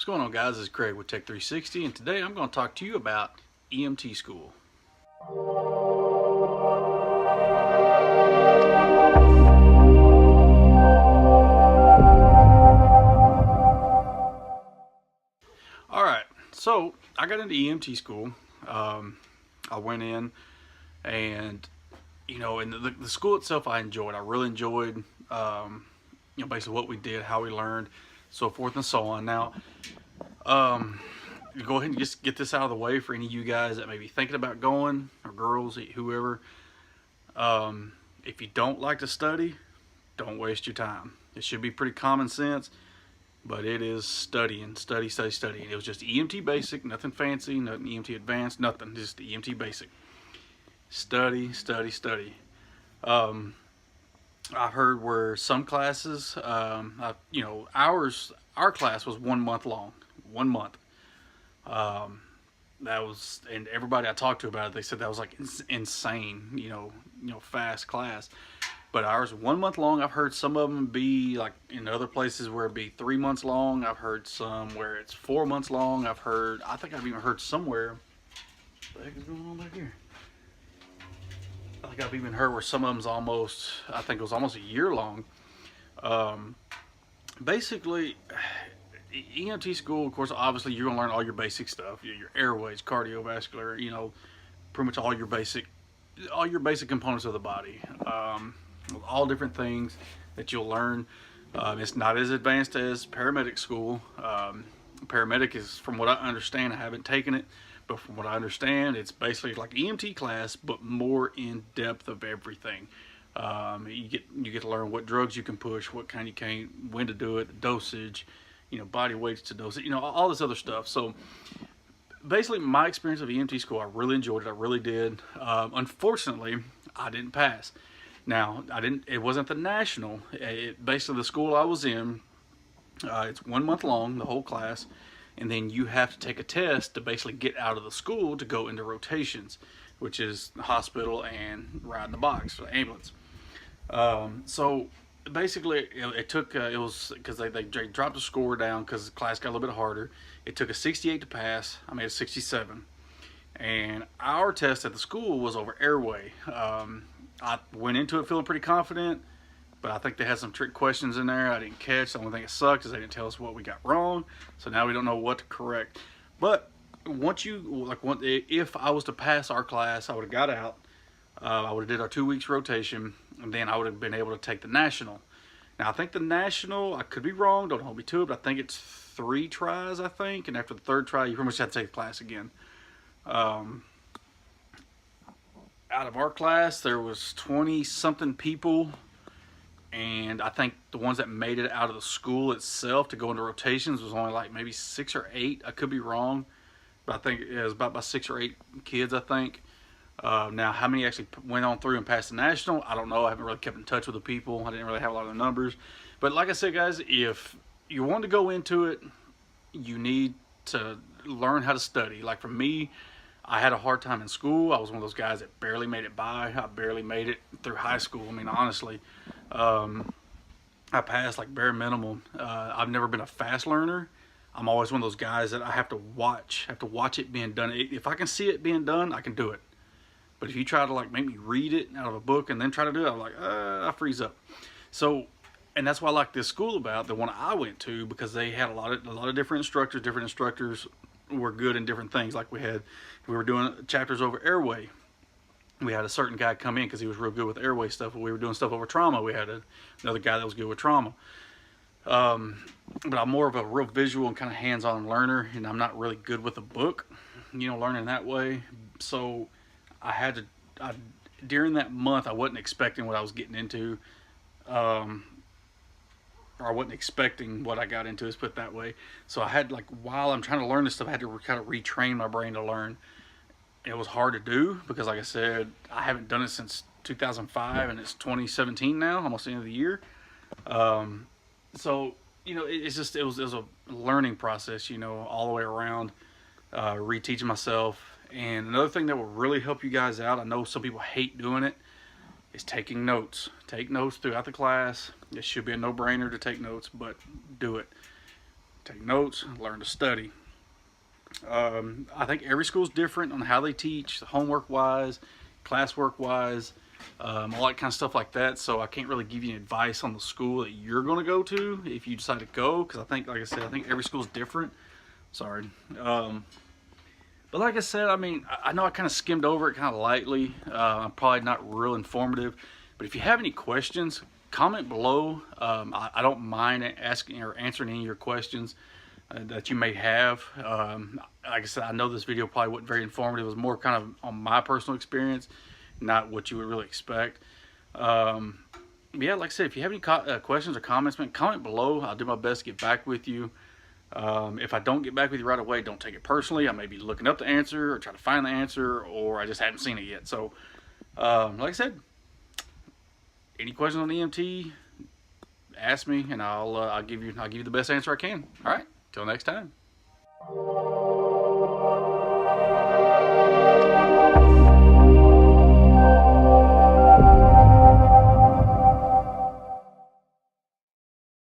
What's going on, guys? This is Craig with Tech 360, and today I'm going to talk to you about EMT school. Alright, so I got into EMT school. I went in, and in the school itself I enjoyed. I really enjoyed basically what we did, how we learned, so forth and so on. Now, go ahead and just get this out of the way for any of you guys that may be thinking about going, or girls, whoever. If you don't like to study, don't waste your time. It should be pretty common sense, but it is studying. It was just EMT basic, nothing fancy, nothing EMT advanced, nothing, just EMT basic. Study. I've heard where some classes, our class was 1 month long. 1 month. That was, and everybody I talked to about it, they said that was like insane, fast class. But ours 1 month long. I've heard some of them be like in other places where it'd be 3 months long. I've heard some where it's 4 months long. I think I've even heard somewhere, what the heck is going on back here? I think I've even heard where some of them's almost, I think it was almost a year long. Basically, EMT school, of course, obviously you're gonna learn all your basic stuff, your airways, cardiovascular, pretty much all your basic components of the body, all different things that you'll learn. It's not as advanced as paramedic school. Paramedic is, from what I understand, I haven't taken it, but from what I understand, it's basically like EMT class, but more in depth of everything. You get to learn what drugs you can push, what kind you can't, when to do it, the dosage, body weights to dosage, all this other stuff. So basically, my experience of EMT school, I really enjoyed it. I really did. Unfortunately, I didn't pass. Now, it wasn't the national. Basically, the school I was in, it's 1 month long, the whole class, and then you have to take a test to basically get out of the school to go into rotations, which is the hospital and ride in the box, the ambulance. So basically, it was because they dropped the score down because the class got a little bit harder. It took a 68 to pass. I made a 67, and our test at the school was over airway. I went into it feeling pretty confident, but I think they had some trick questions in there I didn't catch. The only thing that sucked is they didn't tell us what we got wrong, so now we don't know what to correct. But if I was to pass our class, I would have got out. I would have did our 2 weeks rotation, and then I would have been able to take the national. Now, I think the national, I could be wrong, don't hold me to it, but I think it's 3 tries, I think, and after the 3rd try, you pretty much have to take the class again. Out of our class, there was 20-something people, and I think the ones that made it out of the school itself to go into rotations was only like maybe 6 or 8. I could be wrong, but I think it was about 6 or 8 kids, I think. Now, how many actually went on through and passed the national, I don't know. I haven't really kept in touch with the people. I didn't really have a lot of the numbers. But like I said, guys, if you want to go into it, you need to learn how to study. Like for me, I had a hard time in school. I was one of those guys that barely made it by. I barely made it through high school. I mean, honestly, I passed like bare minimum. I've never been a fast learner. I'm always one of those guys that I have to watch it being done. If I can see it being done, I can do it. But if you try to like make me read it out of a book and then try to do it, I'm like, I freeze up. So, and that's why I like this school about the one I went to, because they had a lot of different instructors. Different instructors were good in different things. Like we were doing chapters over airway. We had a certain guy come in because he was real good with airway stuff. We were doing stuff over trauma. We had another guy that was good with trauma. But I'm more of a real visual and kind of hands-on learner, and I'm not really good with a book, learning that way. So during that month, I wasn't expecting what I was getting into, or I wasn't expecting what I got into, let's put it that way. So I had, while I'm trying to learn this stuff, I had to kind of retrain my brain to learn. It was hard to do because, like I said, I haven't done it since 2005, and it's 2017 now, almost the end of the year. So, it was a learning process, all the way around, reteaching myself. And another thing that will really help you guys out, I know some people hate doing it, is taking notes. Take notes throughout the class. It should be a no-brainer to take notes, but do it. take notes, learn to study. I think every school is different on how they teach, homework wise, classwork wise, all that kind of stuff like that. So I can't really give you advice on the school that you're going to go to if you decide to go, because I think, like I said, I think every school is different. Sorry. But like I said, I mean, I know I kind of skimmed over it kind of lightly. I'm probably not real informative, but if you have any questions, comment below. I don't mind asking or answering any of your questions that you may have. Like I said, I know this video probably wasn't very informative. It was more kind of on my personal experience, not what you would really expect. Yeah, like I said, if you have any questions or comments, man, comment below. I'll do my best to get back with you. If I don't get back with you right away, don't take it personally. I may be looking up the answer or try to find the answer, or I just haven't seen it yet. So, like I said, any questions on EMT, ask me, and I'll give you the best answer I can. All right, till next time.